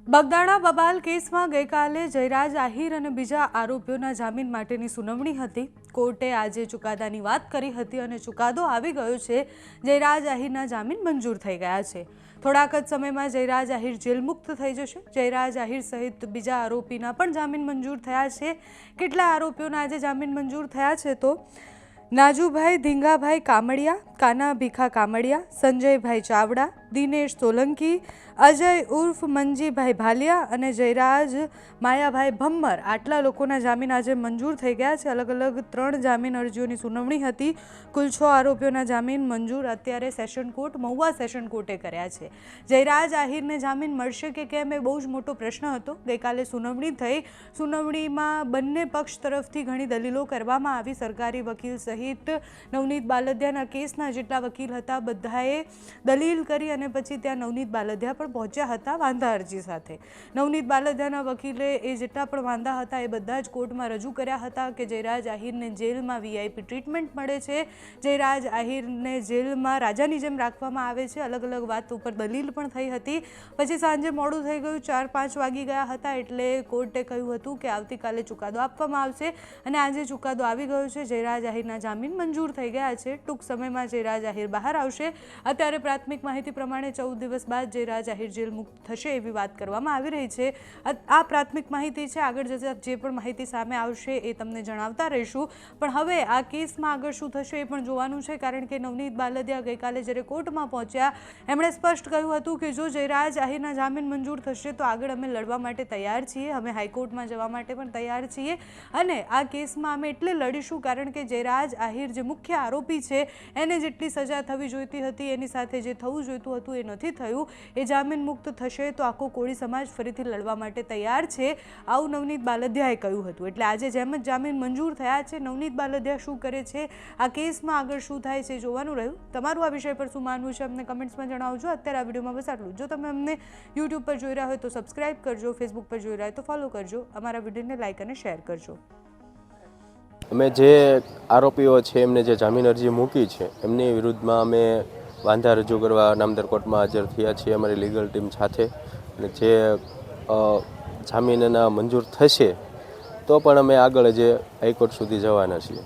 બગદાણા બબાલ કેસમાં ગઈકાલે જયરાજ આહિર અને બીજા આરોપીઓના જામીન માટેની સુનાવણી હતી। કોર્ટે આજે ચુકાદાની વાત કરી હતી અને ચુકાદો આવી ગયો છે। જયરાજ આહિરના જામીન મંજૂર થઈ ગયા છે। થોડાક જ સમયમાં જયરાજ આહિર જેલ મુક્ત થઈ જશે। જયરાજ આહિર સહિત બીજા આરોપીના પણ જામીન મંજૂર થયા છે। કેટલા આરોપીઓના આજે જામીન મંજૂર થયા છે તો નાજુભાઈ ધીંગાભાઈ કામડિયા, કાના ભીખા કામડિયા, સંજયભાઈ ચાવડા, દિનેશ સોલંકી, અજય ઉર્ફ મંજીભાઈ ભાલિયા અને જયરાજ માયાભાઈ ભમ્મર આટલા લોકોના જામીન આજે મંજૂર થઈ ગયા છે। અલગ અલગ 3 જામીન અરજીઓની સુનાવણી હતી। કુલ 6 આરોપીઓના જામીન મંજૂર અત્યારે સેશન કોર્ટ મહુવા સેશન કોર્ટે કર્યા છે। જયરાજ આહિરને જામીન મળશે કે કેમ એ બહુ જ મોટો પ્રશ્ન હતો। ગઈકાલે સુનાવણી થઈ। સુનાવણીમાં બંને પક્ષ તરફથી ઘણી દલીલો કરવામાં આવી। સરકારી વકીલ સહિત નવનીત બાલદિયાના કેસના જેટલા વકીલ હતા બધાએ દલીલ કરી અને પછી ત્યાં નવનીત બાલદિયા પણ પહોંચ્યા હતા વાંધા અરજી સાથે। નવનીત બાલદિયાના વકીલે એ જેટલા પણ વાંધા હતા એ બધા જ કોર્ટમાં રજૂ કર્યા હતા કે જયરાજ આહિરને જેલમાં વીઆઈપી ટ્રીટમેન્ટ મળે છે, જયરાજ આહિરને જેલમાં રાજાની જેમ રાખવામાં આવે છે। અલગ અલગ વાત ઉપર દલીલ પણ થઈ હતી। પછી સાંજે મોડું થઈ ગયું, 4-5 વાગી ગયા હતા એટલે કોર્ટે કહ્યું હતું કે આવતીકાલે ચુકાદો આપવામાં આવશે અને આજે ચુકાદો આવી ગયો છે। જયરાજ આહિરના જામીન મંજૂર થઈ ગયા છે। ટૂંક સમયમાં જયરાજ આહિર બહાર આવશે। અત્યારે પ્રાથમિક માહિતી પ્રમાણે 14 દિવસ બાદ જયરાજ આહિર જેલ મુક્ત થશે એવી વાત કરવામાં આવી રહી છે। આ પ્રાથમિક માહિતી છે। આગળ જે પણ માહિતી સામે આવશે એ તમને જણાવતા રહીશું। પણ હવે આ કેસમાં આગળ શું થશે એ પણ જોવાનું છે, કારણ કે નવનીત બાલદિયા ગઈકાલે જ્યારે કોર્ટમાં પહોંચ્યા એમણે સ્પષ્ટ કહ્યું હતું કે જો જયરાજ આહિરના જામીન મંજૂર થશે તો આગળ અમે લડવા માટે તૈયાર છીએ, અમે હાઈકોર્ટમાં જવા માટે પણ તૈયાર છીએ અને આ કેસમાં અમે એટલે લડીશું કારણ કે જયરાજ આહિર જે મુખ્ય આરોપી છે એને જેટલી સજા થવી જોઈતી હતી એની સાથે જે થવું જોઈતું હતું એ નથી થયું। એ જામીન મુક્ત થશે તો આખો કોળી સમાજ ફરીથી લડવા માટે તૈયાર છે, આવું નવનીત બાલદિયાએ કહ્યું હતું। એટલે આજે જેમ જ જામીન મંજૂર થયા છે, નવનીત બાલદિયા શું કરે છે, આ કેસમાં આગળ શું થાય છે જોવાનું રહ્યું। તમારું આ વિષય પર શું માનવું છે અમને કમેન્ટ્સમાં જણાવજો। અત્યારે આ વિડીયોમાં બસ આટલું। જો તમે અમને યુટ્યુબ પર જોઈ રહ્યા હોય તો સબસ્ક્રાઇબ કરજો, ફેસબુક પર જોઈ રહ્યા હોય તો ફોલો કરજો, અમારા વિડીયોને લાઇક અને શેર કરજો। અમે જે આરોપીઓ છે એમને જે જામીન અરજી મૂકી છે એમની વિરુદ્ધમાં અમે વાંધા રજૂ કરવા નામદાર કોર્ટમાં હાજર થયા છીએ અમારી લીગલ ટીમ સાથે। અને જે જામીનના મંજૂર થશે તો પણ અમે આગળ જે હાઈકોર્ટ સુધી જવાના છીએ।